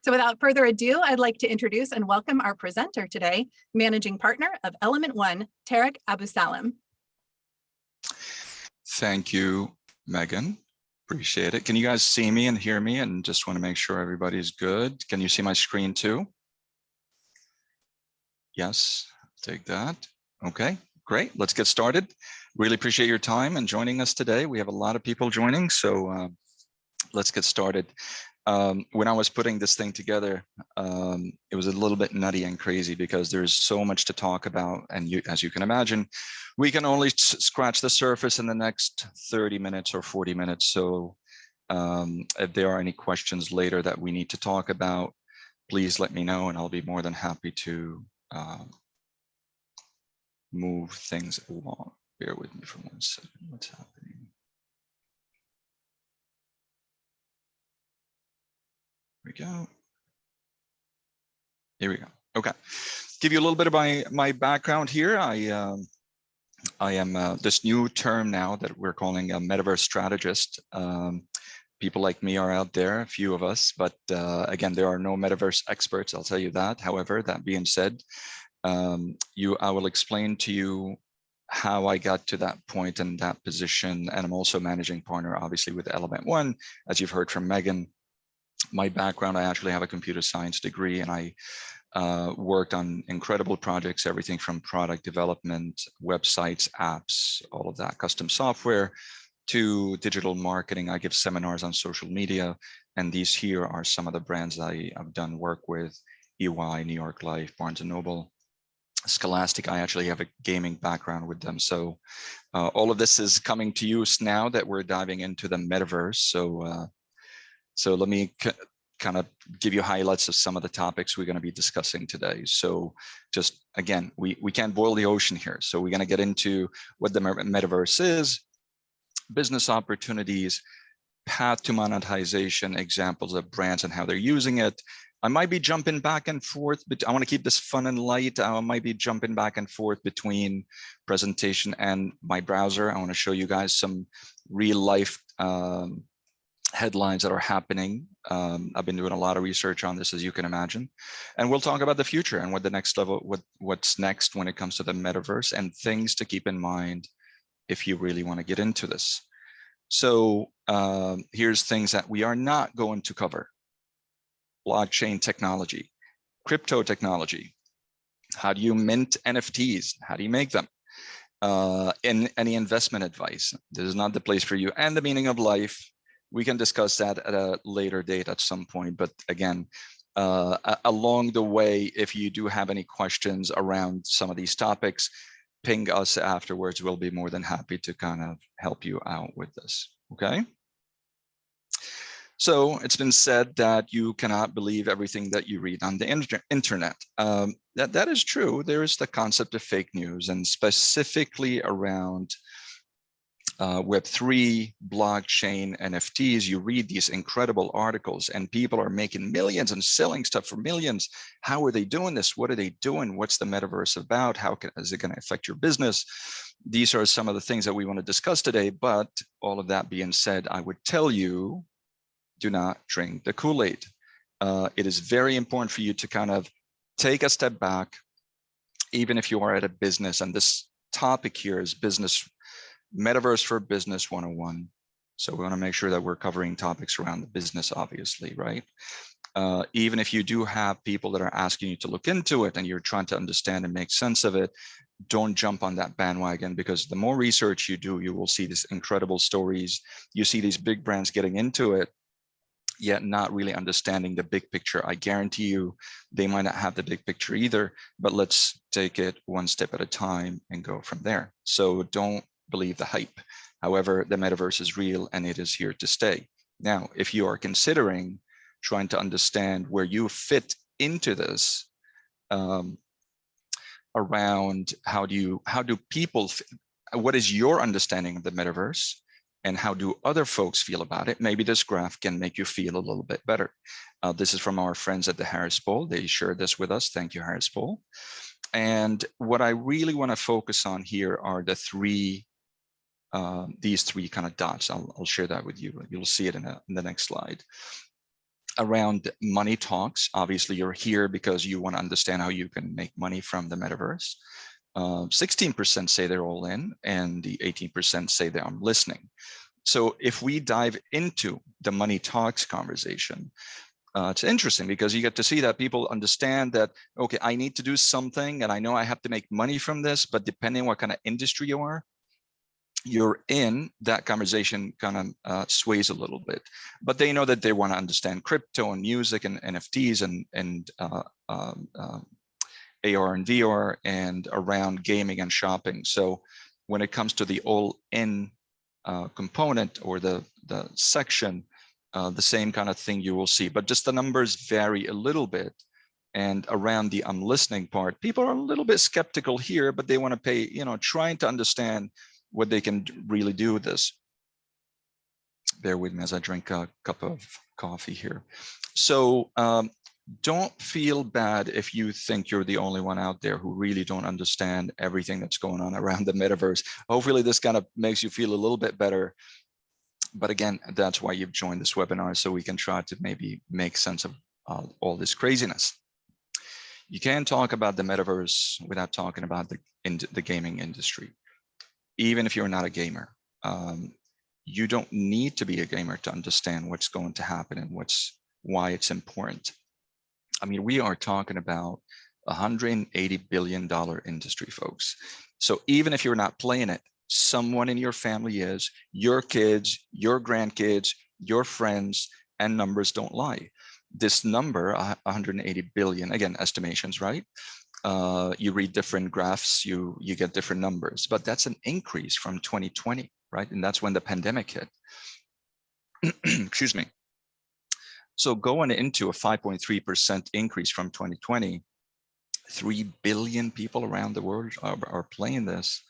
So without further ado, I'd like to introduce and welcome our presenter today, Managing Partner of ElementOne, Tarek Abousalem. Thank you, Megan. Appreciate it. Can you guys see me and hear me? And just want to make sure everybody's good. Can you see my screen too? Yes, take that. Okay, great. Let's get started. Really appreciate your time and joining us today. We have a lot of people joining, so let's get started. When I was putting this thing together, it was a little bit nutty and crazy because there's so much to talk about. And as you can imagine, we can only scratch the surface in the next 30 minutes or 40 minutes. So if there are any questions later that we need to talk about, please let me know and I'll be more than happy to move things along. Bear with me for 1 second. What's happening? Here we go. Here we go. Okay. Give you a little bit of my background here. I am this new term now that we're calling a Metaverse Strategist. People like me are out there, a few of us, but again, there are no Metaverse experts, I'll tell you that. However, that being said, I will explain to you how I got to that point and that position. And I'm also managing partner, obviously, with ElementOne, as you've heard from Megan. My background, I actually have a computer science degree, and I worked on incredible projects, everything from product development, websites, apps, all of that, custom software, to digital marketing. I give seminars on social media, and these here are some of the brands I've done work with: EY, New York Life, Barnes & Noble, Scholastic. I actually have a gaming background with them. So all of this is coming to use now that we're diving into the metaverse. So let me kind of give you highlights of some of the topics we're going to be discussing today. So just again, we can't boil the ocean here. So we're going to get into what the metaverse is, business opportunities, path to monetization, examples of brands and how they're using it. I might be jumping back and forth, but I want to keep this fun and light. I might be jumping back and forth between presentation and my browser. I want to show you guys some real life headlines that are happening. I've been doing a lot of research on this, as you can imagine, and we'll talk about the future and what the next level, what's next when it comes to the metaverse, and things to keep in mind if you really want to get into this. So here's things that we are not going to cover: blockchain technology, crypto technology. How do you mint NFTs? How do you make them? Any investment advice? This is not the place for you. And the meaning of life. We can discuss that at a later date at some point. But again, along the way, if you do have any questions around some of these topics, ping us afterwards. We'll be more than happy to kind of help you out with this. Okay. So it's been said that you cannot believe everything that you read on the internet. That is true. There is the concept of fake news, and specifically around Web3, blockchain, NFTs. You read these incredible articles and people are making millions and selling stuff for millions. How are they doing this? What are they doing? What's the metaverse about? How is it going to affect your business? These are some of the things that we want to discuss today. But all of that being said, I would tell you, do not drink the KoolAid. It is very important for you to kind of take a step back, even if you are at a business. And this topic here is Metaverse for Business 101. So we want to make sure that we're covering topics around the business, obviously, right? Even if you do have people that are asking you to look into it and you're trying to understand and make sense of it, don't jump on that bandwagon, because the more research you do, you will see these incredible stories. You see these big brands getting into it, yet not really understanding the big picture. I guarantee you they might not have the big picture either, but let's take it one step at a time and go from there. So don't believe the hype. However, the metaverse is real and it is here to stay. Now, if you are considering trying to understand where you fit into this, around how do people, what is your understanding of the metaverse, and how do other folks feel about it, maybe this graph can make you feel a little bit better. This is from our friends at the Harris Poll. They shared this with us. Thank you, Harris Poll. And what I really want to focus on here are the these three kind of dots. I'll share that with you. You'll see it in the next slide. around money talks. Obviously, you're here because you want to understand how you can make money from the metaverse. 16% say they're all in, and the 18% say that I'm listening. So if we dive into the money talks conversation, it's interesting because you get to see that people understand that, okay, I need to do something and I know I have to make money from this, but depending on what kind of industry you're in, that conversation kind of sways a little bit. But they know that they want to understand crypto and music and NFTs and AR and VR and around gaming and shopping. So when it comes to the all-in component or the section, the same kind of thing you will see, but just the numbers vary a little bit. And around the I'm listening part, people are a little bit skeptical here, but they want to pay, trying to understand what they can really do with this. Bear with me as I drink a cup of coffee here. So don't feel bad if you think you're the only one out there who really don't understand everything that's going on around the metaverse. Hopefully this kind of makes you feel a little bit better. But again, that's why you've joined this webinar, so we can try to maybe make sense of all this craziness. You can't talk about the metaverse without talking about the gaming industry. Even if you're not a gamer, you don't need to be a gamer to understand what's going to happen and why it's important. I mean, we are talking about $180 billion industry, folks. So even if you're not playing it, someone in your family is, your kids, your grandkids, your friends, and numbers don't lie. This number, 180 billion, again, estimations, right? You read different graphs, you get different numbers, but that's an increase from 2020, right? And that's when the pandemic hit. Excuse me. So going into a 5.3% increase from 2020, 3 billion people around the world are playing this.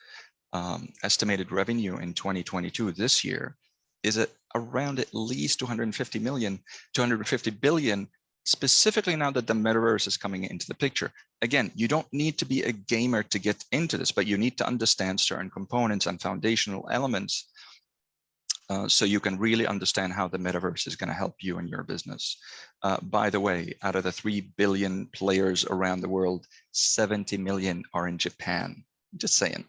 Estimated revenue in 2022 this year is at around at least 250 billion, specifically now that the metaverse is coming into the picture. Again, you don't need to be a gamer to get into this, but you need to understand certain components and foundational elements so you can really understand how the metaverse is going to help you and your business. By the way, out of the 3 billion players around the world, 70 million are in Japan. Just saying.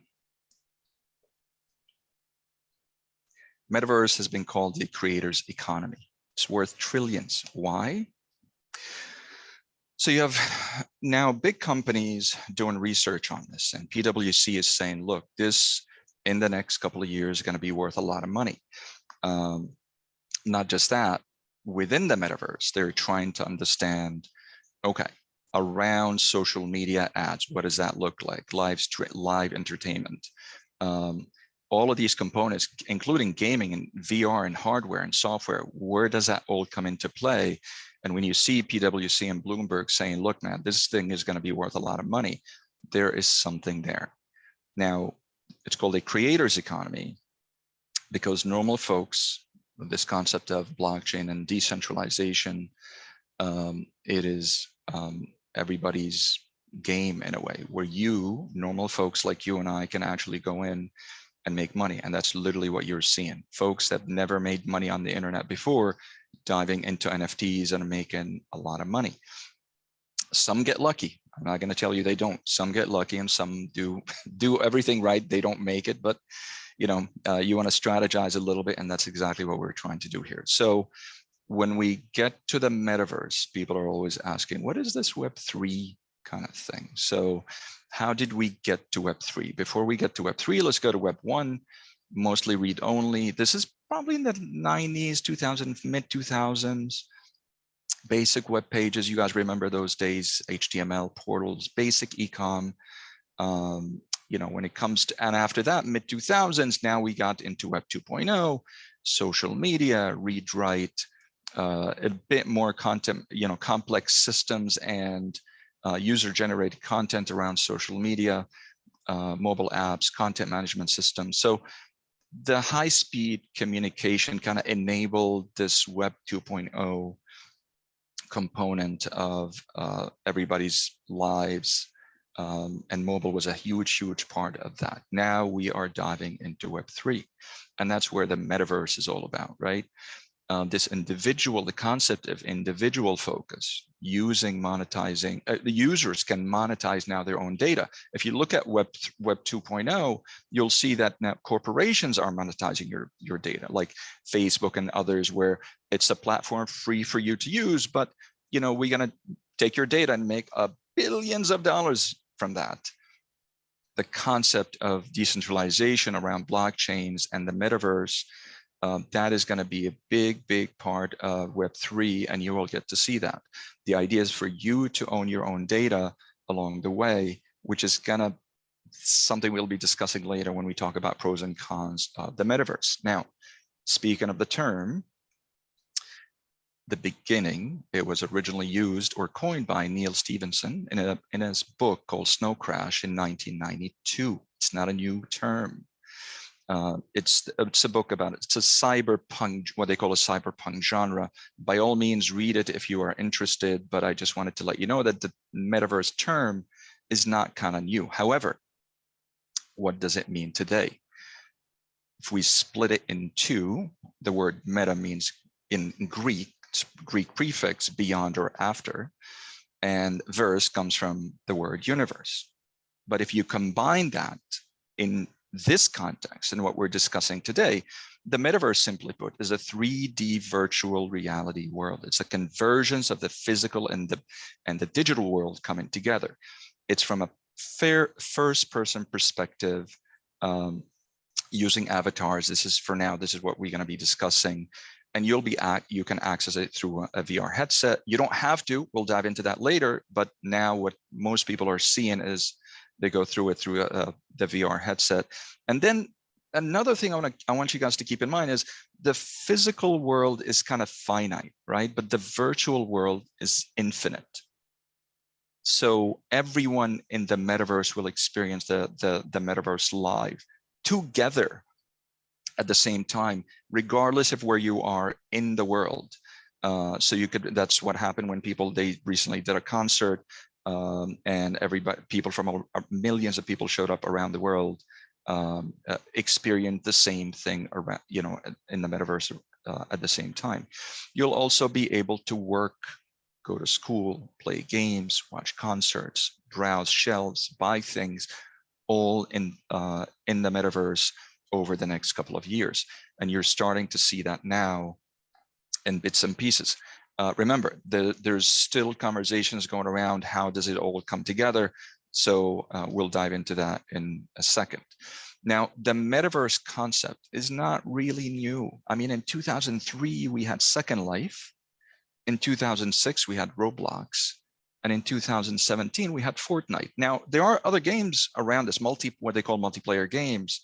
Metaverse has been called the creator's economy. It's worth trillions. Why? So you have now big companies doing research on this, and PwC is saying, look, this in the next couple of years is going to be worth a lot of money. Not just that, within the metaverse, they're trying to understand, okay, around social media ads, what does that look like? Live entertainment. All of these components, including gaming and VR and hardware and software, where does that all come into play? And when you see PwC and Bloomberg saying, look, man, this thing is going to be worth a lot of money, there is something there. Now, it's called a creator's economy because normal folks, this concept of blockchain and decentralization, it is everybody's game in a way, where you, normal folks like you and I, can actually go in and make money. And that's literally what you're seeing. Folks that never made money on the internet before, diving into NFTs and making a lot of money. Some get lucky. I'm not going to tell you they don't. Some get lucky and some do everything right. They don't make it, but you want to strategize a little bit, and that's exactly what we're trying to do here. So when we get to the metaverse, people are always asking, what is this Web3 kind of thing? So how did we get to Web3? Before we get to Web3, let's go to Web1, mostly read only. This is probably in the 90s, 2000s, mid 2000s. Basic web pages. You guys remember those days, HTML portals, basic e-com. When it comes to, and after that, mid 2000s, now we got into Web 2.0, social media, read, write, a bit more content, complex systems and user-generated content around social media, mobile apps, content management systems. So the high-speed communication kind of enabled this Web 2.0 component of everybody's lives, and mobile was a huge part of that. Now we are diving into Web3, and that's where the metaverse is all about, right? the concept of individual focus, using monetizing, the users can monetize now their own data. If you look at Web 2.0, you'll see that now corporations are monetizing your data, like Facebook and others, where it's a platform free for you to use, but we're going to take your data and make billions of dollars from that. The concept of decentralization around blockchains and the metaverse, that is going to be a big part of Web3, and you will get to see that. The idea is for you to own your own data along the way, which is something we'll be discussing later when we talk about pros and cons of the metaverse. Now, speaking of the term, the beginning, it was originally used or coined by Neil Stephenson in his book called Snow Crash in 1992. It's not a new term. It's a book about it. It's a cyberpunk, what they call a cyberpunk genre. By all means, read it if you are interested, but I just wanted to let you know that the metaverse term is not kind of new. However, what does it mean today? If we split it in two, the word meta means in Greek prefix beyond or after, and verse comes from the word universe. But if you combine that in this context and what we're discussing today, the metaverse, simply put, is a 3D virtual reality world. It's a convergence of the physical and the digital world coming together. It's from a first-person perspective, using avatars. This is what we're going to be discussing. And you can access it through a VR headset. You don't have to. We'll dive into that later. But now what most people are seeing is they go through it through the VR headset. And then another thing I want you guys to keep in mind is the physical world is kind of finite, right? But the virtual world is infinite. So everyone in the metaverse will experience the metaverse live together at the same time, regardless of where you are in the world. So that's what happened when they recently did a concert, and millions of people showed up around the world, experienced the same thing around, in the metaverse at the same time. You'll also be able to work, go to school, play games, watch concerts, browse shelves, buy things, all in the metaverse over the next couple of years. And you're starting to see that now in bits and pieces. Remember, there's still conversations going around, how does it all come together? So we'll dive into that in a second. Now, the metaverse concept is not really new. I mean, in 2003, we had Second Life. In 2006, we had Roblox. And in 2017, we had Fortnite. Now, there are other games around this, what they call multiplayer games.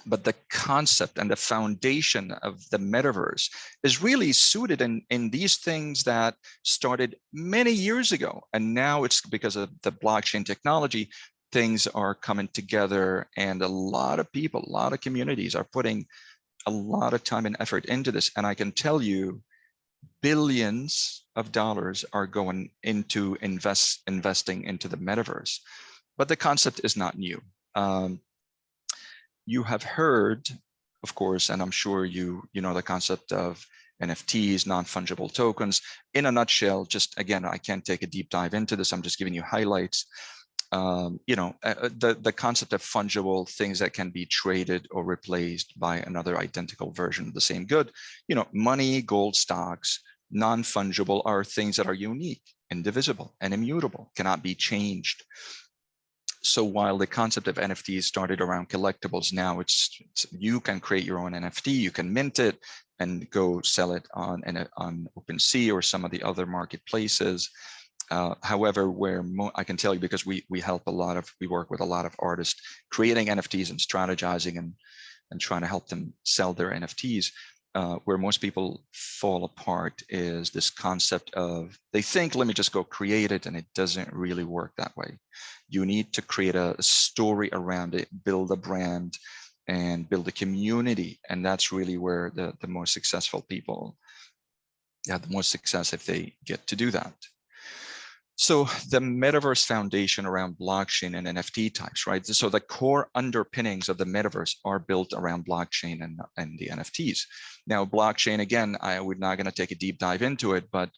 But the concept and the foundation of the metaverse is really suited in these things that started many years ago. And now it's because of the blockchain technology, things are coming together, and a lot of people, a lot of communities are putting a lot of time and effort into this. And I can tell you, billions of dollars are going into investing into the metaverse. But the concept is not new. You have heard, of course, and I'm sure you know the concept of NFTs, non-fungible tokens. In a nutshell, just again, I can't take a deep dive into this. I'm just giving you highlights. The concept of fungible things that can be traded or replaced by another identical version of the same good. Money, gold, stocks. Non-fungible are things that are unique, indivisible, and immutable, cannot be changed. So while the concept of NFTs started around collectibles, now it's you can create your own NFT, you can mint it and go sell it on OpenSea or some of the other marketplaces. However, I can tell you, because we work with a lot of artists creating NFTs and strategizing and trying to help them sell their NFTs. Where most people fall apart is this concept of, they think, let me just go create it, and it doesn't really work that way. You need to create a story around it, build a brand, and build a community. And that's really where the most successful people have the most success, if they get to do that. So the Metaverse foundation around blockchain and NFT types, right? So the core underpinnings of the Metaverse are built around blockchain and the NFTs. Now, blockchain, again, we're not going to take a deep dive into it, but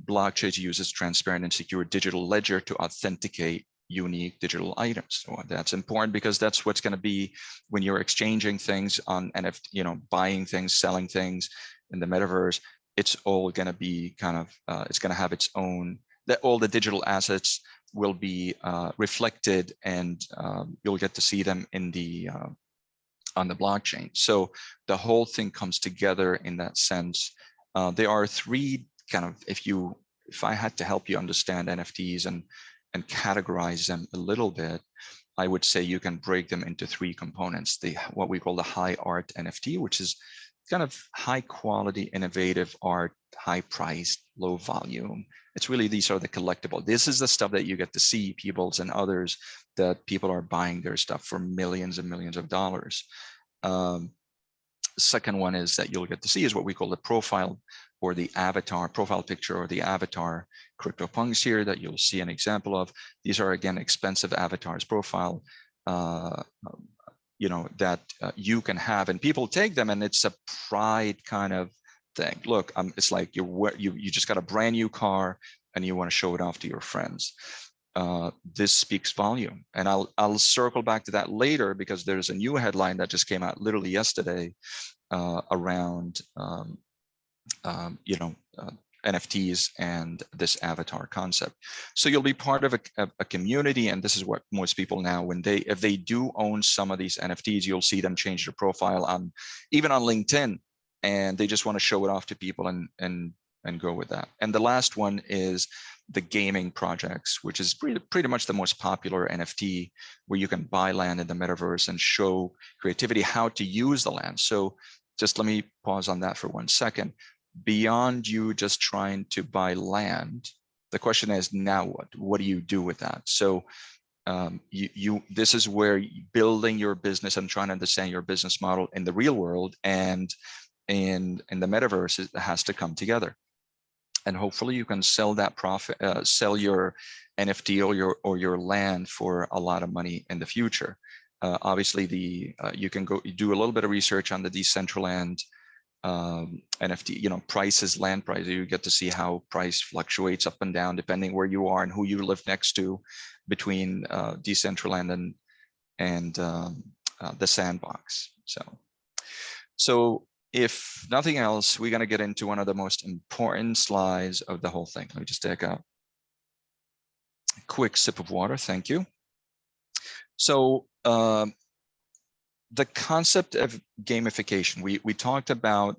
blockchain uses transparent and secure digital ledger to authenticate unique digital items. So that's important because that's what's going to be when you're exchanging things on NFT, buying things, selling things in the Metaverse. It's all going to be kind of, it's going to have its own, that all the digital assets will be reflected, and you'll get to see them in the on the blockchain. So the whole thing comes together in that sense. There are three kind of, if I had to help you understand NFTs and categorize them a little bit, I would say you can break them into three components. What we call the high art NFT, which is kind of high quality, innovative art, high priced, low volume. It's really, these are the collectible. This is the stuff that you get to see, Peoples and others, that people are buying their stuff for millions and millions of dollars. Second one is that you'll get to see is what we call the profile or the avatar, profile picture or the avatar CryptoPunks here that you'll see an example of. These are, again, expensive avatars profile, that you can have, and people take them, and it's a pride kind of thing. Look, it's like you just got a brand new car and you want to show it off to your friends. This speaks volume, and I'll circle back to that later because there's a new headline that just came out literally yesterday around NFTs and this avatar concept. So you'll be part of a community, and this is what most people now, if they do own some of these NFTs, you'll see them change their profile even on LinkedIn, and they just want to show it off to people and go with that. And the last one is the gaming projects, which is pretty much the most popular NFT, where you can buy land in the metaverse and show creativity how to use the land. So just let me pause on that for 1 second. Beyond you just trying to buy land, the question is, now what do you do with that? So this is where building your business and trying to understand your business model in the real world and in the metaverse, it has to come together. And hopefully you can sell that profit, sell your NFT or your land for a lot of money in the future. Obviously, you can go do a little bit of research on the decentralized NFT, prices, land prices. You get to see how price fluctuates up and down depending where you are and who you live next to, between Decentraland and the sandbox. So if nothing else, we're going to get into one of the most important slides of the whole thing. Let me just take a quick sip of water. Thank you. So the concept of gamification, we talked about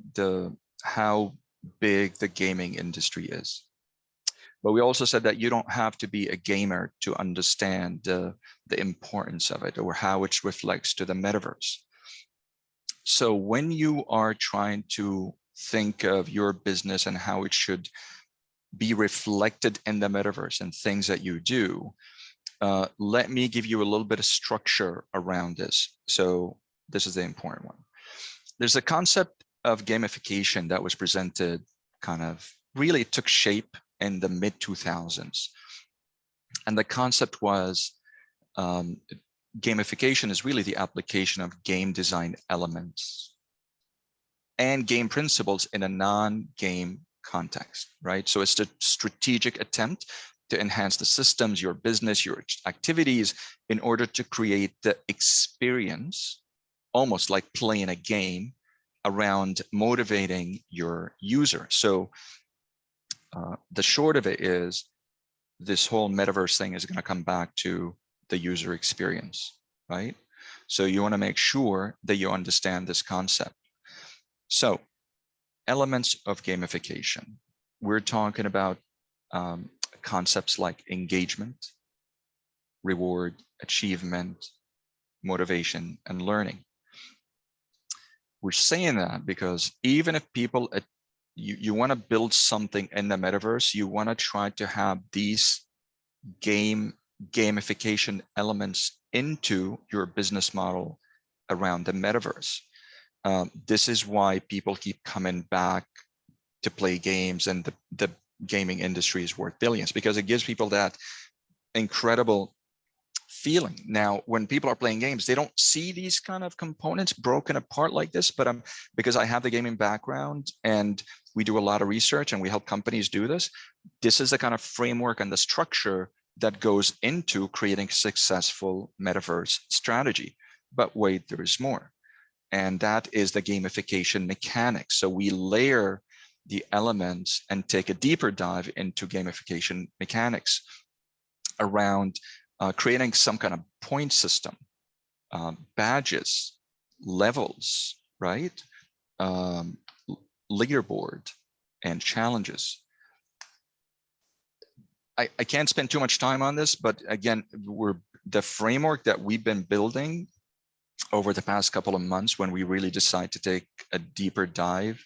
how big the gaming industry is, but we also said that you don't have to be a gamer to understand the importance of it or how it reflects to the metaverse. So when you are trying to think of your business and how it should be reflected in the metaverse and things that you do, let me give you a little bit of structure around this. So this is the important one. There's a concept of gamification that was presented, really took shape in the mid-2000s. And the concept was gamification is really the application of game design elements and game principles in a non-game context, right? So it's the strategic attempt to enhance the systems, your business, your activities, in order to create the experience, almost like playing a game, around motivating your user. So the short of it is, this whole metaverse thing is going to come back to the user experience, right? So you want to make sure that you understand this concept. So elements of gamification, we're talking about concepts like engagement, reward, achievement, motivation, and learning. We're saying that because even if people, you want to build something in the metaverse, you want to try to have these gamification elements into your business model around the metaverse. This is why people keep coming back to play games, and the gaming industry is worth billions, because it gives people that incredible feeling. Now, when people are playing games, they don't see these kind of components broken apart like this, but because I have the gaming background and we do a lot of research and we help companies do this, this is the kind of framework and the structure that goes into creating successful metaverse strategy. But wait, there is more. And that is the gamification mechanics. So we layer the elements and take a deeper dive into gamification mechanics around creating some kind of point system, badges, levels, right? Leaderboard and challenges. I can't spend too much time on this, but again, the framework that we've been building over the past couple of months, when we really decide to take a deeper dive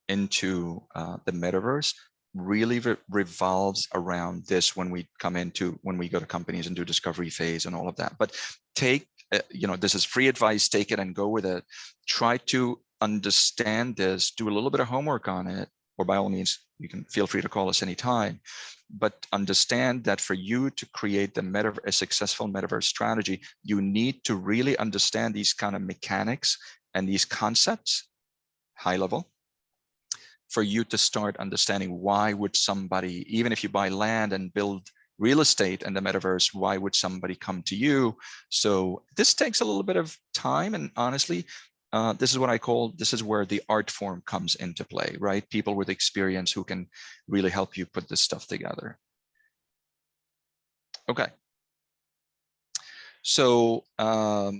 into the metaverse, really revolves around this when we go to companies and do discovery phase and all of that. But this is free advice, take it and go with it. Try to understand this, do a little bit of homework on it, or by all means, you can feel free to call us anytime. But understand that for you to create a successful metaverse strategy, you need to really understand these kind of mechanics and these concepts, high level, for you to start understanding why would somebody, even if you buy land and build real estate in the metaverse, why would somebody come to you? So this takes a little bit of time, and honestly, this is where the art form comes into play, right? People with experience who can really help you put this stuff together. Okay. So AR,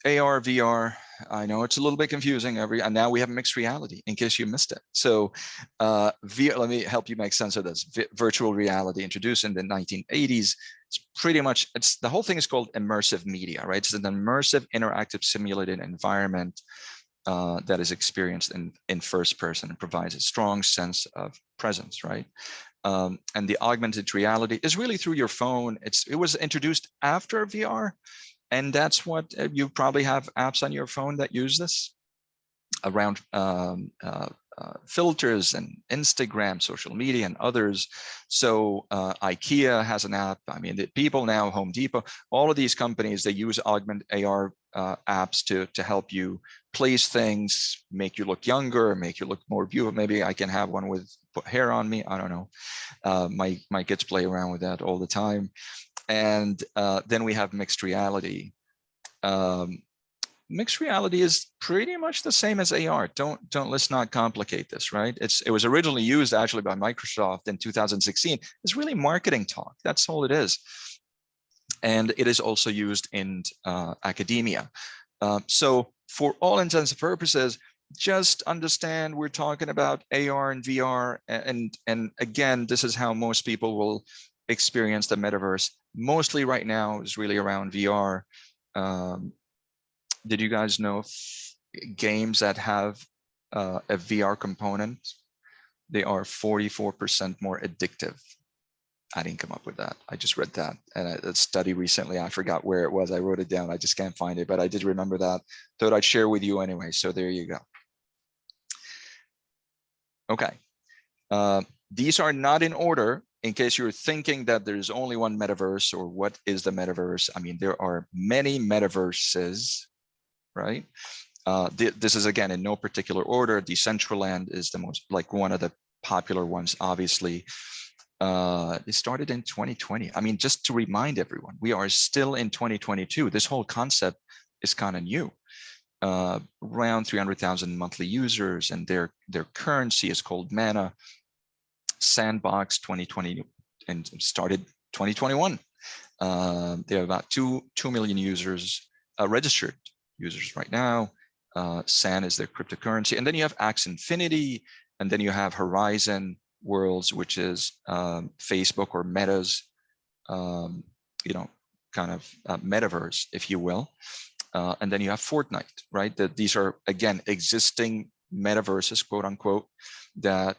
VR, I know it's a little bit confusing. And now we have mixed reality, in case you missed it. So VR, let me help you make sense of this. Virtual reality, introduced in the 1980s. It's pretty much, the whole thing is called immersive media, right? It's an immersive, interactive, simulated environment that is experienced in first person and provides a strong sense of presence, right? And the augmented reality is really through your phone. It was introduced after VR. And that's what you probably have apps on your phone that use this around filters and Instagram, social media, and others. So IKEA has an app. I mean, the people now, Home Depot, all of these companies, they use augmented AR apps to help you place things, make you look younger, make you look more beautiful. Maybe I can have one with hair on me. I don't know. My kids play around with that all the time. And then we have mixed reality. Mixed reality is pretty much the same as AR. Let's not complicate this, right? It was originally used actually by Microsoft in 2016. It's really marketing talk. That's all it is. And it is also used in academia. So for all intents and purposes, just understand we're talking about AR and VR. And again, this is how most people will experience the metaverse. Mostly right now is really around VR. Did you guys know games that have a VR component, they are 44% more addictive? I didn't come up with that. I just read that. And a study recently, I forgot where it was. I wrote it down. I just can't find it, but I did remember that. Thought I'd share with you anyway. So there you go. Okay. These are not in order. In case you're thinking that there's only one metaverse or what is the metaverse, I mean, there are many metaverses, right? This is, again, in no particular order. Decentraland is the most, like, one of the popular ones, obviously. It started in 2020. I mean, just to remind everyone, we are still in 2022. This whole concept is kind of new. Around 300,000 monthly users, and their currency is called Mana. Sandbox 2020 and started 2021. They have about 2 million users, registered users right now. SAN is their cryptocurrency. And then you have Axie Infinity, and then you have Horizon Worlds, which is Facebook or Meta's, kind of metaverse, if you will. And then you have Fortnite, right? These are, again, existing metaverses, quote unquote, that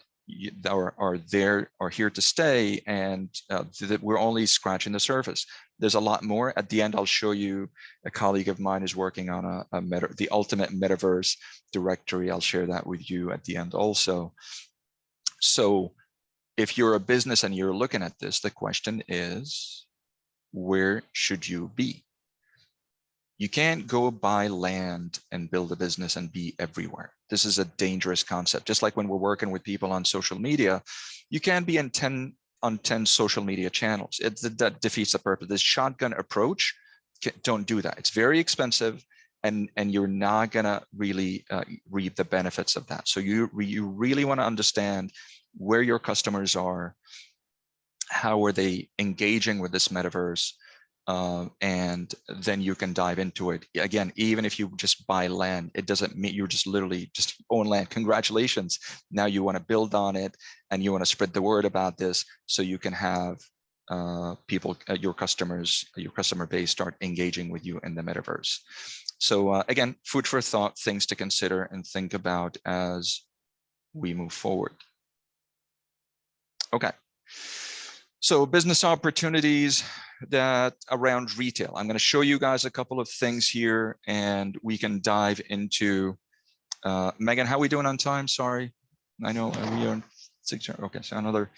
are here to stay, and that we're only scratching the surface. There's a lot more. At the end, I'll show you. A colleague of mine is working on the ultimate metaverse directory. I'll share that with you at the end also. So if you're a business and you're looking at this, the question is, where should you be? You can't go buy land and build a business and be everywhere. This is a dangerous concept. Just like when we're working with people on social media, you can't be on 10 social media channels. That defeats the purpose. This shotgun approach, don't do that. It's very expensive, and you're not gonna really reap the benefits of that. So you really want to understand where your customers are, how are they engaging with this metaverse, and then you can dive into it. Again, even if you just buy land, it doesn't mean you just literally just own land. Congratulations. Now you want to build on it, and you want to spread the word about this so you can have people, your customers, your customer base start engaging with you in the metaverse. So again, food for thought, things to consider and think about as we move forward. Okay. So business opportunities that around retail. I'm going to show you guys a couple of things here, and we can dive into. Megan, how are we doing on time? Sorry, I know we are on 6. Okay, so another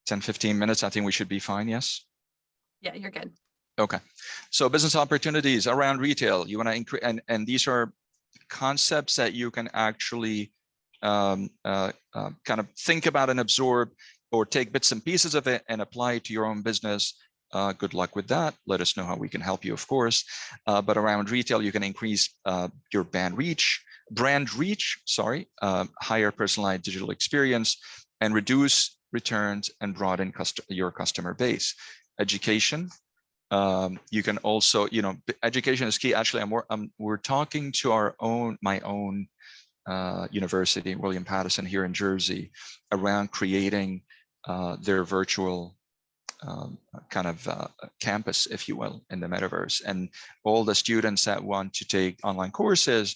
10-15 minutes. I think we should be fine. Yes. Yeah, you're good. Okay, so business opportunities around retail. You want to increase, and these are concepts that you can actually kind of think about and absorb, or take bits and pieces of it and apply it to your own business. Good luck with that. Let us know how we can help you, of course. But around retail, you can increase your brand reach, higher personalized digital experience, and reduce returns and broaden your customer base. Education. You can also, education is key. Actually, we're talking to my own university, William Paterson here in Jersey, around creating their virtual kind of campus, if you will, in the metaverse. And all the students that want to take online courses,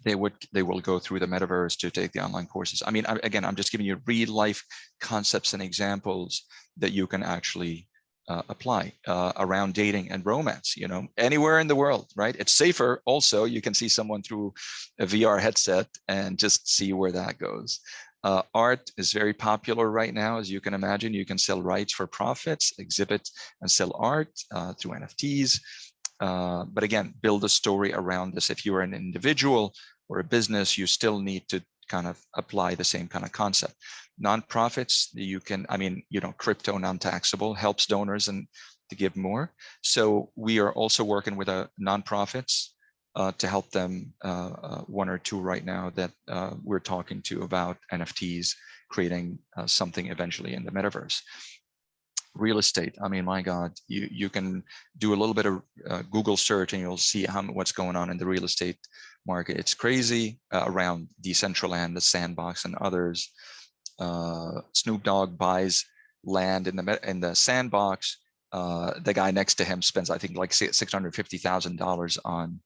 they will go through the metaverse to take the online courses. I mean, again, I'm just giving you real life concepts and examples that you can actually apply around dating and romance, anywhere in the world, right? It's safer. Also, you can see someone through a VR headset and just see where that goes. Art is very popular right now, as you can imagine. You can sell rights for profits, exhibit and sell art through NFTs. But again, build a story around this. If you are an individual or a business, you still need to kind of apply the same kind of concept. Nonprofits, crypto non-taxable, helps donors and to give more. So we are also working with nonprofits to help them, 1 or 2 right now that we're talking to about NFTs, creating something eventually in the metaverse. Real estate, I mean, my God, you can do a little bit of Google search and you'll see what's going on in the real estate market. It's crazy around Decentraland, the Sandbox, and others. Snoop Dogg buys land in the Sandbox. The guy next to him spends, I think, like $650,000 on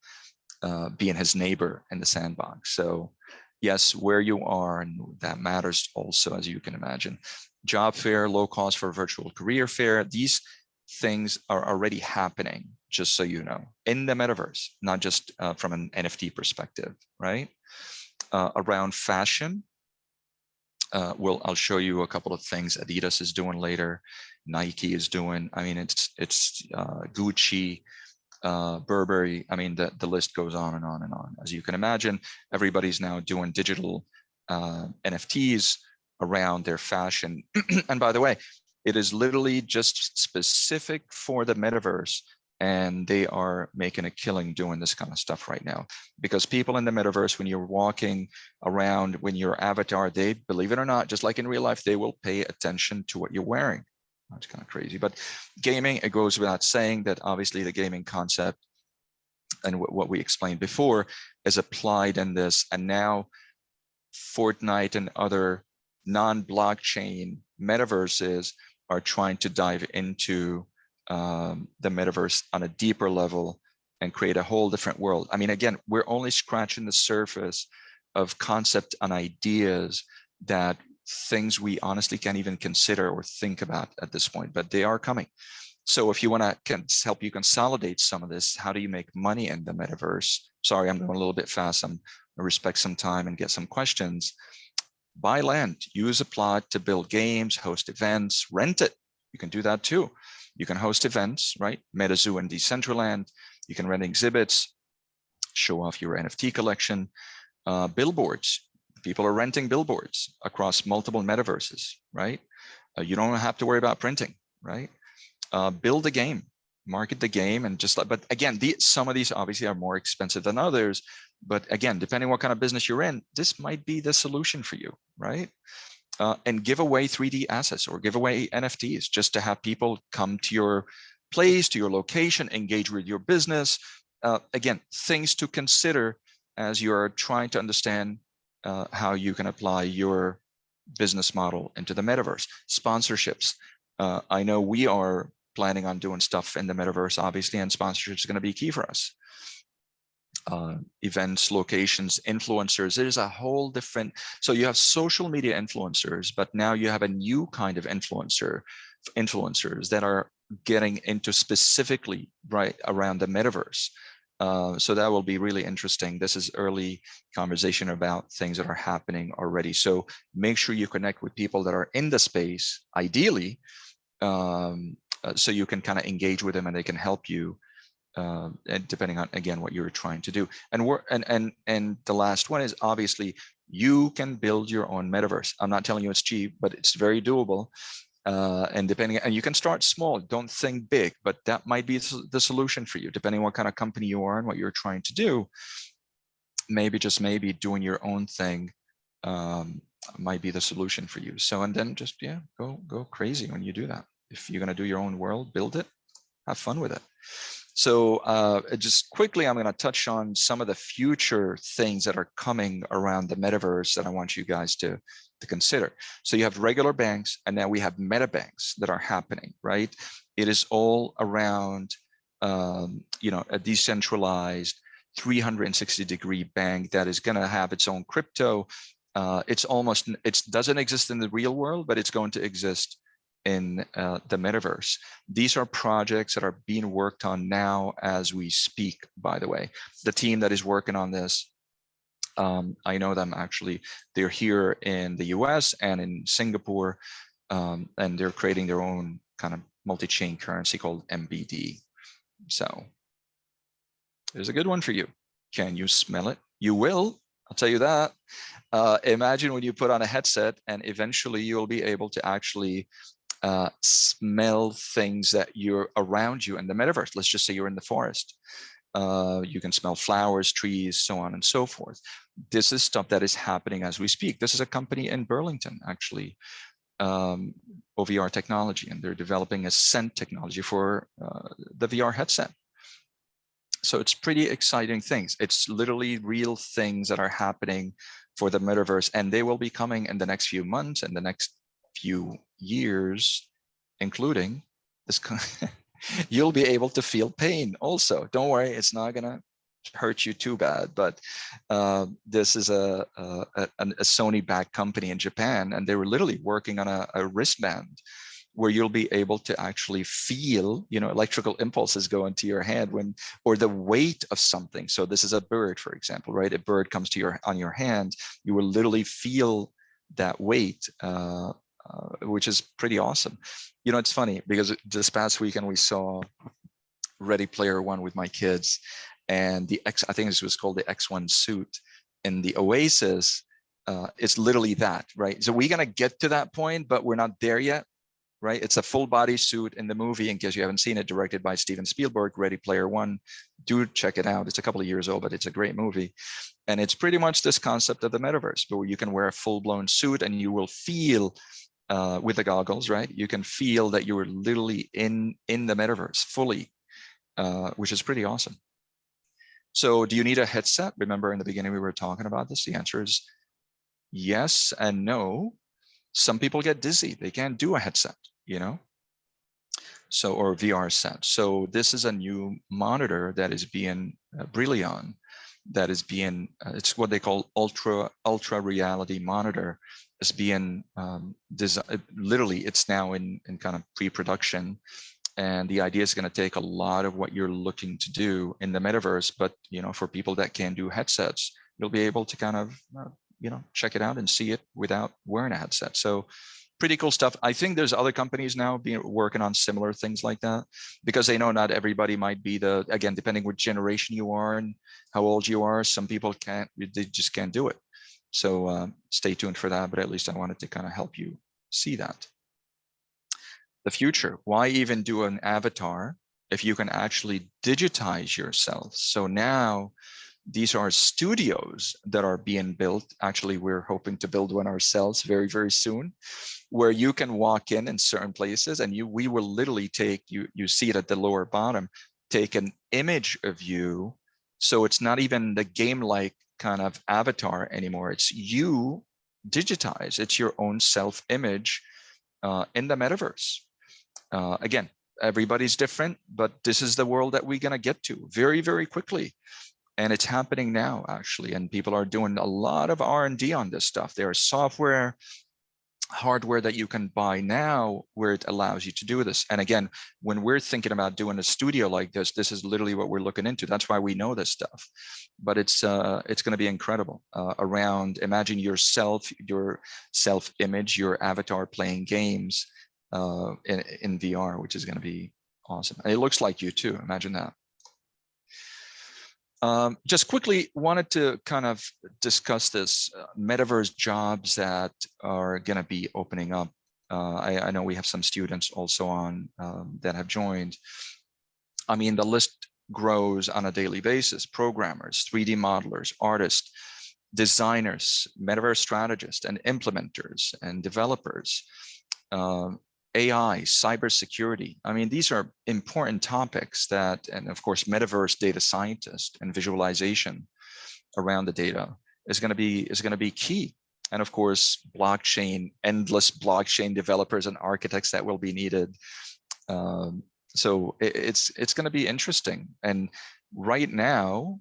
being his neighbor in the Sandbox. So yes, where you are, and that matters also, as you can imagine. Job fair, low cost for virtual career fair. These things are already happening, just so you know, in the metaverse, not just from an NFT perspective, right? Around fashion, I'll show you a couple of things Adidas is doing later, Nike is doing. I mean, it's Gucci, Burberry. I mean, the list goes on and on and on. As you can imagine, everybody's now doing digital NFTs around their fashion. And by the way, it is literally just specific for the metaverse, and they are making a killing doing this kind of stuff right now. Because people in the metaverse, when you're walking around, when your avatar, they, believe it or not, just like in real life, they will pay attention to what you're wearing. That's kind of crazy. But gaming, it goes without saying that obviously the gaming concept and what we explained before is applied in this. And now Fortnite and other non-blockchain metaverses are trying to dive into the metaverse on a deeper level and create a whole different world. I mean, again, we're only scratching the surface of concept and ideas, that things we honestly can't even consider or think about at this point, but they are coming. So if you want to help you consolidate some of this, how do you make money in the metaverse? Sorry, I'm going a little bit fast. I'm going to respect some time and get some questions. buy land, use a plot to build games, host events, rent it. You can do that too. You can host events, right? MetaZoo and Decentraland. You can rent exhibits, show off your NFT collection, billboards. People are renting billboards across multiple metaverses, right? You don't have to worry about printing, right? Build a game, market the game, and just like, but again, some of these obviously are more expensive than others. But again, depending what kind of business you're in, this might be the solution for you, right? And give away 3D assets or give away NFTs just to have people come to your place, to your location, engage with your business. Again, things to consider as you're trying to understand how you can apply your business model into the metaverse. Sponsorships. I know we are planning on doing stuff in the metaverse, obviously, and sponsorship is going to be key for us. Events, locations, influencers. There's a whole different, so you have social media influencers, but now you have a new kind of influencers that are getting into specifically right around the metaverse. So that will be really interesting. This is early conversation about things that are happening already. So make sure you connect with people that are in the space, ideally, so you can kind of engage with them and they can help you. And depending on, again, what you're trying to do. And the last one is obviously you can build your own metaverse. I'm not telling you it's cheap, but it's very doable. And you can start small, don't think big, but that might be the solution for you, depending on what kind of company you are and what you're trying to do. Maybe, just maybe, doing your own thing might be the solution for you. So, and then just, yeah, go crazy when you do that. If you're going to do your own world, build it, have fun with it. So just quickly, I'm going to touch on some of the future things that are coming around the metaverse that I want you guys to consider. So you have regular banks, and now we have meta banks that are happening, right? It is all around, a decentralized 360-degree bank that is going to have its own crypto. It doesn't exist in the real world, but it's going to exist in the metaverse. These are projects that are being worked on now as we speak, by the way. The team that is working on this, I know them actually. They're here in the US and in Singapore, and they're creating their own kind of multi-chain currency called MBD. So there's a good one for you. Can you smell it? You will, I'll tell you that. Imagine when you put on a headset and eventually you'll be able to actually smell things that you're around you in the metaverse. Let's just say you're in the forest. You can smell flowers, trees, so on and so forth. This is stuff that is happening as we speak. This is a company in Burlington, actually, OVR technology, and they're developing a scent technology for the VR headset. So it's pretty exciting things. It's literally real things that are happening for the metaverse, and they will be coming in the next few months and the next few years, including this. You'll be able to feel pain also. Don't worry, it's not gonna hurt you too bad, but this is a Sony-backed company in Japan, and they were literally working on a wristband where you'll be able to actually feel, electrical impulses go into your hand or the weight of something. So this is a bird, for example, right? A bird comes to on your hand, you will literally feel that weight, which is pretty awesome. It's funny because this past weekend we saw Ready Player One with my kids, and I think this was called the X1 suit, and the Oasis, it's literally that, right? So we're gonna get to that point, but we're not there yet, right? It's a full body suit in the movie, in case you haven't seen it, directed by Steven Spielberg, Ready Player One. Do check it out. It's a couple of years old, but it's a great movie. And it's pretty much this concept of the metaverse, where you can wear a full-blown suit and you will feel, with the goggles, right? You can feel that you are literally in the metaverse fully, which is pretty awesome. So do you need a headset? Remember in the beginning we were talking about this? The answer is yes and no. Some people get dizzy. They can't do a headset, so, or VR set. So this is a new monitor that is being Brillion, that is being, it's what they call ultra reality monitor. Is being designed. Literally, it's now in kind of pre-production, and the idea is going to take a lot of what you're looking to do in the metaverse. But for people that can do headsets, you'll be able to kind of check it out and see it without wearing a headset. So pretty cool stuff. I think there's other companies now working on similar things like that, because they know not everybody might be again, depending which generation you are and how old you are, some people they just can't do it. So stay tuned for that, but at least I wanted to kind of help you see that. The future, why even do an avatar if you can actually digitize yourself? So now these are studios that are being built. Actually, we're hoping to build one ourselves very, very soon, where you can walk in certain places and we will literally take, you see it at the lower bottom, take an image of you. So it's not even the game-like kind of avatar anymore. It's you digitized. It's your own self-image in the metaverse. Again, everybody's different, but this is the world that we're going to get to very, very quickly. And it's happening now, actually, and people are doing a lot of R&D on this stuff. There is software, hardware that you can buy now where it allows you to do this. And again, when we're thinking about doing a studio like this, this is literally what we're looking into. That's why we know this stuff. But it's going to be incredible around, imagine yourself, your self-image, your avatar playing games in VR, which is going to be awesome. And it looks like you too, imagine that. Just quickly wanted to kind of discuss this Metaverse jobs that are going to be opening up. I know we have some students also on that have joined. I mean, the list grows on a daily basis. Programmers, 3D modelers, artists, designers, Metaverse strategists, and implementers and developers. AI, cybersecurity. I mean, these are important topics that, and of course, metaverse data scientist and visualization around the data is going to be key. And of course, blockchain, endless blockchain developers and architects that will be needed. So it's going to be interesting. And right now,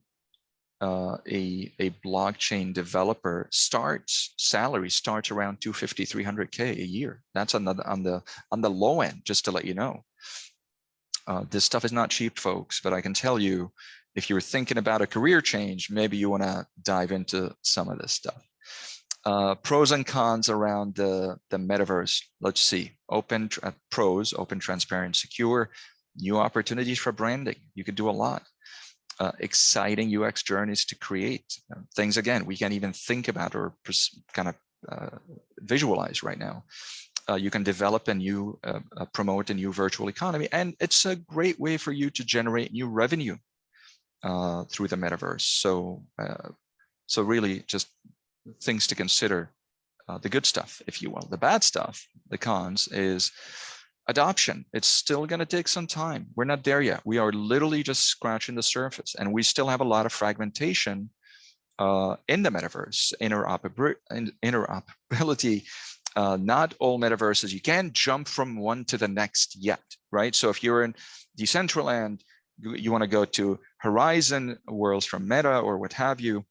a blockchain developer salary starts around 250, 300K a year. That's on the low end, just to let you know. This stuff is not cheap, folks, but I can tell you, if you're thinking about a career change, maybe you want to dive into some of this stuff. Pros and cons around the metaverse. Let's see. Pros, open, transparent, secure, new opportunities for branding. You could do a lot. Exciting UX journeys to create things, again, we can't even think about or kind of visualize right now. You can develop and promote a new virtual economy, and it's a great way for you to generate new revenue through the metaverse. So really just things to consider, the good stuff, if you will. The bad stuff, the cons, is adoption. It's still going to take some time. We're not there yet. We are literally just scratching the surface, and we still have a lot of fragmentation in the metaverse. Interoperability. Not all metaverses, you can't jump from one to the next yet, right? So if you're in Decentraland, you want to go to Horizon worlds from Meta or what have you,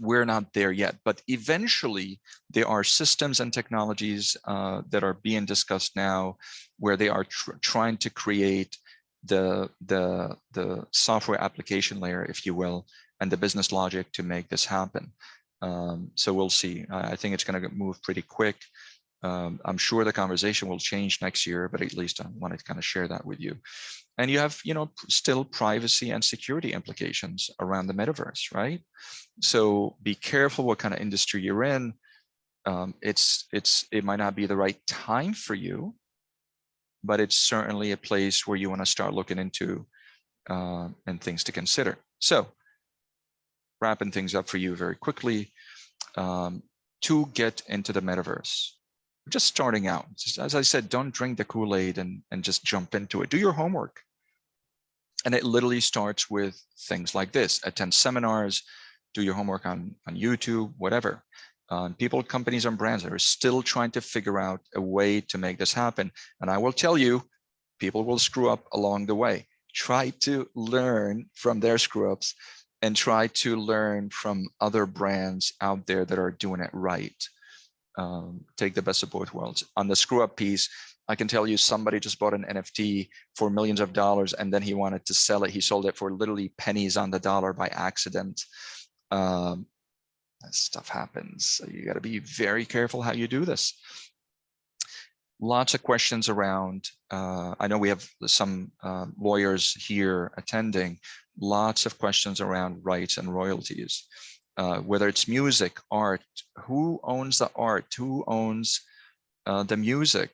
we're not there yet, but eventually there are systems and technologies that are being discussed now where they are trying to create the software application layer, if you will, and the business logic to make this happen. So we'll see. I think it's going to move pretty quick. I'm sure the conversation will change next year, but at least I wanted to kind of share that with you. And you have, still privacy and security implications around the metaverse, right? So be careful what kind of industry you're in. It might not be the right time for you, but it's certainly a place where you want to start looking into and things to consider. So wrapping things up for you very quickly, to get into the metaverse. Just starting out, just as I said, don't drink the KoolAid and just jump into it. Do your homework. And it literally starts with things like this: attend seminars, do your homework on YouTube, whatever. People, companies, and brands are still trying to figure out a way to make this happen. And I will tell you, people will screw up along the way. Try to learn from their screw ups and try to learn from other brands out there that are doing it right. Take the best of both worlds. On the screw up piece, I can tell you somebody just bought an NFT for millions of dollars and then he wanted to sell it. He sold it for literally pennies on the dollar by accident. stuff happens. So you got to be very careful how you do this. Lots of questions around, I know we have some lawyers here attending, lots of questions around rights and royalties, whether it's music, art, who owns the art, who owns the music,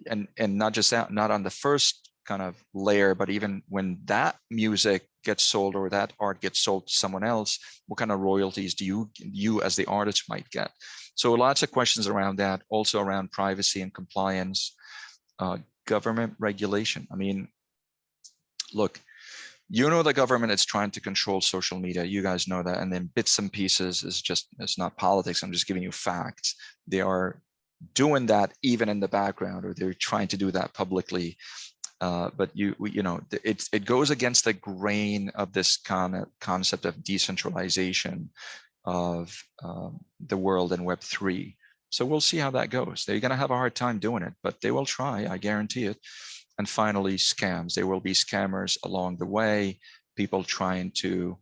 and not just that, not on the first kind of layer, but even when that music gets sold or that art gets sold to someone else, what kind of royalties do you as the artist might get? So lots of questions around that, also around privacy and compliance, government regulation. I mean, look, you know, the government is trying to control social media. You guys know that. And then bits and pieces is just, it's not politics. I'm just giving you facts. They are doing that even in the background, or they're trying to do that publicly. But you know, it goes against the grain of this concept of decentralization of the world in Web3. So we'll see how that goes. They're going to have a hard time doing it, but they will try, I guarantee it. And finally, scams. There will be scammers along the way, people trying to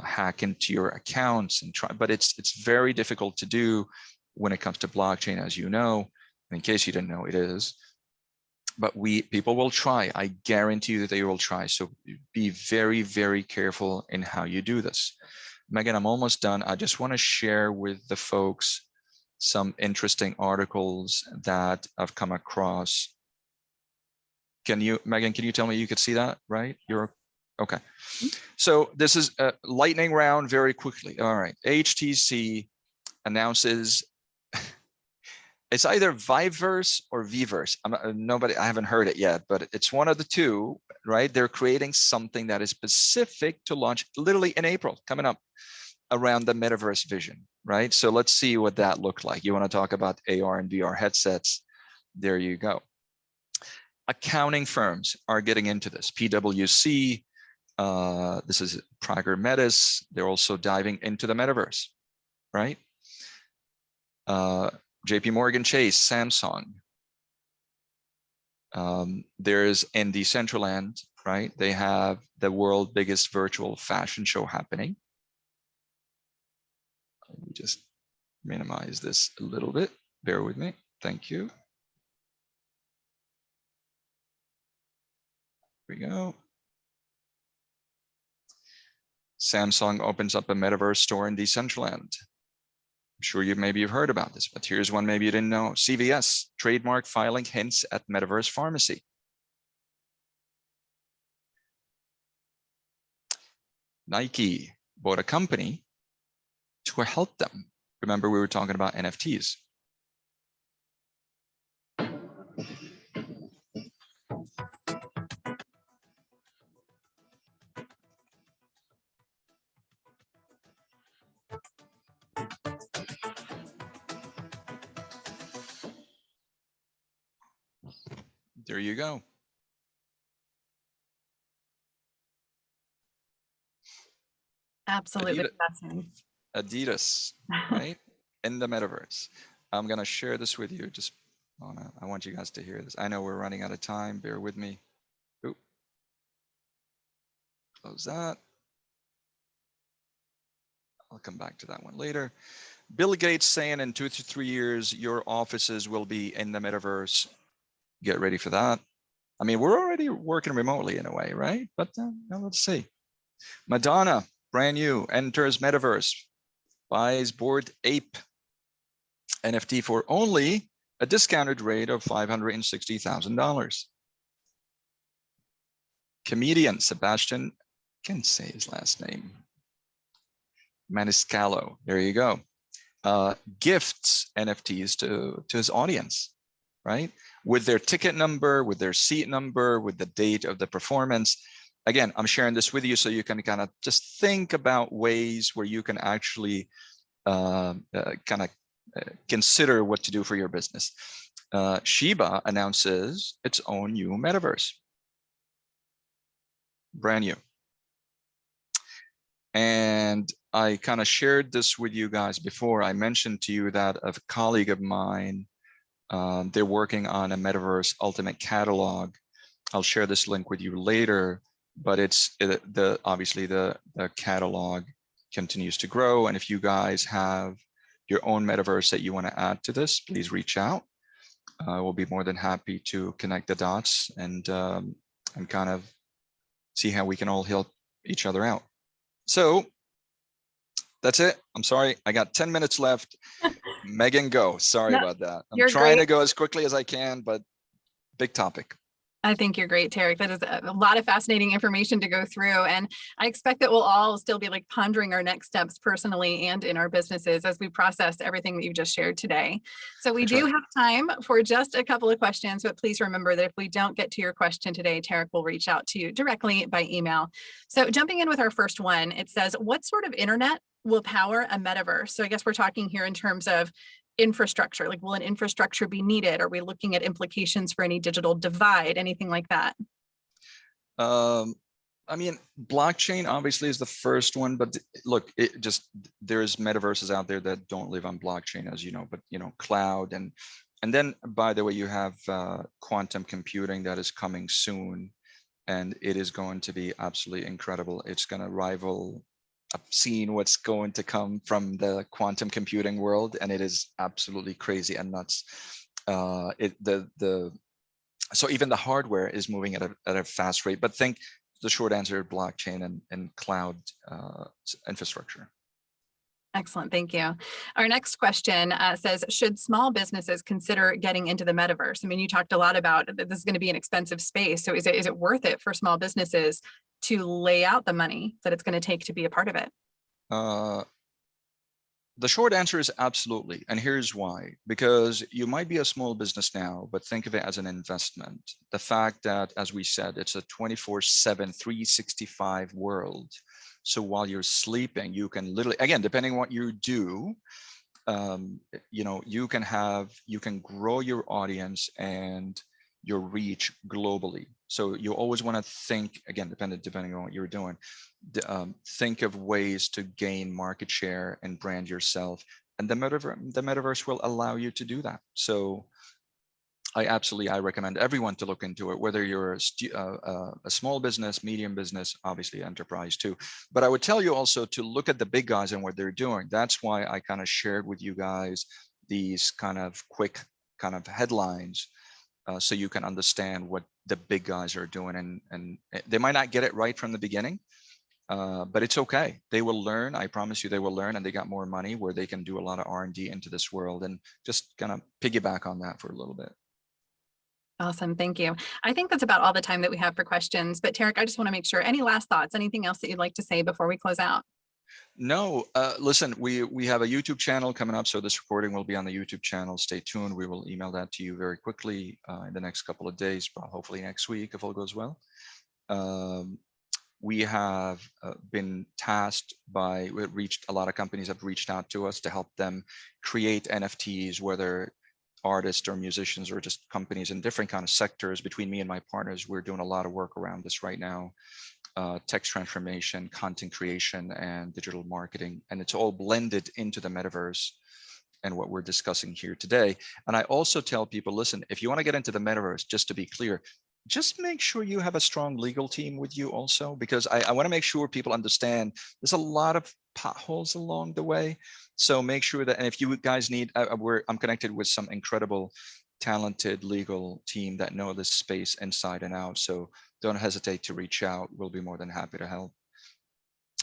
hack into your accounts and try, but it's very difficult to do when it comes to blockchain, as you know. In case you didn't know, it is. But people will try. I guarantee you that they will try. So be very, very careful in how you do this. Megan, I'm almost done. I just want to share with the folks some interesting articles that I've come across. Megan, can you tell me you could see that, right? You're okay. So this is a lightning round very quickly. All right. HTC announces it's either Viveverse or Vverse. I haven't heard it yet, but it's one of the two, right? They're creating something that is specific to launch literally in April, coming up, around the metaverse vision, right? So let's see what that looked like. You want to talk about AR and VR headsets? There you go. Accounting firms are getting into this. PwC, this is Prager Metis. They're also diving into the metaverse, right? JP Morgan Chase, Samsung. There's in Decentraland, right? They have the world's biggest virtual fashion show happening. Let me just minimize this a little bit. Bear with me. Thank you. Here we go. Samsung opens up a metaverse store in Decentraland. I'm sure maybe you've heard about this, but here's one maybe you didn't know. CVS, trademark filing hints at metaverse pharmacy. Nike bought a company to help them. Remember, we were talking about NFTs. There you go. Absolutely fascinating. Adidas, right? In the metaverse. I'm going to share this with you. Just I want you guys to hear this. I know we're running out of time. Bear with me. Oop. Close that. I'll come back to that one later. Bill Gates saying in 2 to 3 years, your offices will be in the metaverse. Get ready for that. I mean, we're already working remotely in a way, right? But now let's see. Madonna, brand new, enters metaverse, buys Bored Ape NFT for only a discounted rate of $560,000. Comedian Sebastian, can't say his last name, Maniscalco, there you go. Gifts NFTs to his audience, right? With their ticket number, with their seat number, with the date of the performance. Again, I'm sharing this with you so you can kind of just think about ways where you can actually consider what to do for your business. Shiba announces its own new metaverse. Brand new. And I kind of shared this with you guys before. I mentioned to you that a colleague of mine, they're working on a Metaverse Ultimate Catalog. I'll share this link with you later, but it's obviously the catalog continues to grow. And if you guys have your own metaverse that you want to add to this, please reach out. We'll be more than happy to connect the dots and kind of see how we can all help each other out. So that's it. I'm sorry, I got 10 minutes left. Megan, go. Sorry about that. I'm trying to go as quickly as I can, but big topic. I think you're great, Tarek. That is a lot of fascinating information to go through. And I expect that we'll all still be like pondering our next steps personally and in our businesses as we process everything that you've just shared today. So we do have time for just a couple of questions, but please remember that if we don't get to your question today, Tarek will reach out to you directly by email. So jumping in with our first one, it says, what sort of internet will power a metaverse? So I guess we're talking here in terms of infrastructure, like will an infrastructure be needed? Are we looking at implications for any digital divide, anything like that? I mean, blockchain obviously is the first one, but look, there's metaverses out there that don't live on blockchain, as you know, but cloud and then, by the way, you have quantum computing that is coming soon, and it is going to be absolutely incredible. It's going to rival. I've seen what's going to come from the quantum computing world, and it is absolutely crazy and nuts. So even the hardware is moving at a fast rate. But think the short answer: blockchain and cloud infrastructure. Excellent, thank you. Our next question says, should small businesses consider getting into the metaverse? I mean, you talked a lot about that this is going to be an expensive space. So is it worth it for small businesses to lay out the money that it's going to take to be a part of it? The short answer is absolutely. And here's why. Because you might be a small business now, but think of it as an investment. The fact that, as we said, it's a 24/7, 365 world. So while you're sleeping, you can literally, again, depending on what you do, you can grow your audience and your reach globally. So you always want to think, again, depending on what you're doing, think of ways to gain market share and brand yourself. And the metaverse will allow you to do that. So I recommend everyone to look into it, whether you're a small business, medium business, obviously enterprise too. But I would tell you also to look at the big guys and what they're doing. That's why I kind of shared with you guys these kind of quick kind of headlines, so you can understand what the big guys are doing. And they might not get it right from the beginning, but it's okay. They will learn. I promise you they will learn, and they got more money where they can do a lot of R&D into this world, and just kind of piggyback on that for a little bit. Awesome, thank you. I think that's about all the time that we have for questions, but Tarek, I just want to make sure, any last thoughts, anything else that you'd like to say before we close out? No, listen, we have a YouTube channel coming up, so this recording will be on the YouTube channel. Stay tuned. We will email that to you very quickly in the next couple of days, hopefully next week if all goes well. We have been tasked by, a lot of companies have reached out to us to help them create NFTs, whether artists or musicians or just companies in different kind of sectors. Between me and my partners, we're doing a lot of work around this right now. Text transformation, content creation, and digital marketing. And it's all blended into the metaverse and what we're discussing here today. And I also tell people, listen, if you want to get into the metaverse, just to be clear, just make sure you have a strong legal team with you also, because I want to make sure people understand there's a lot of potholes along the way. So make sure that, and if you guys need, I'm connected with some incredible, talented legal team that know this space inside and out. So don't hesitate to reach out. We'll be more than happy to help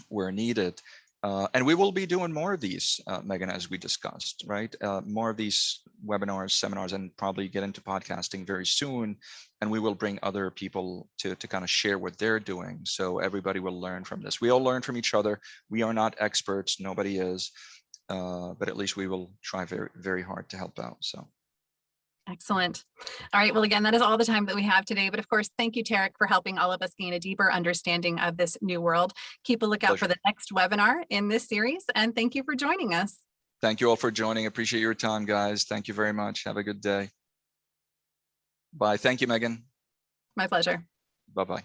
where needed. And we will be doing more of these, Megan, as we discussed, right? More of these webinars, seminars, and probably get into podcasting very soon. And we will bring other people to kind of share what they're doing. So everybody will learn from this. We all learn from each other. We are not experts. Nobody is. But at least we will try very, very hard to help out. So. Excellent. All right. Well, again, that is all the time that we have today. But of course, thank you, Tarek, for helping all of us gain a deeper understanding of this new world. Keep a lookout for the next webinar in this series. And thank you for joining us. Thank you all for joining. Appreciate your time, guys. Thank you very much. Have a good day. Bye. Thank you, Megan. My pleasure. Bye-bye.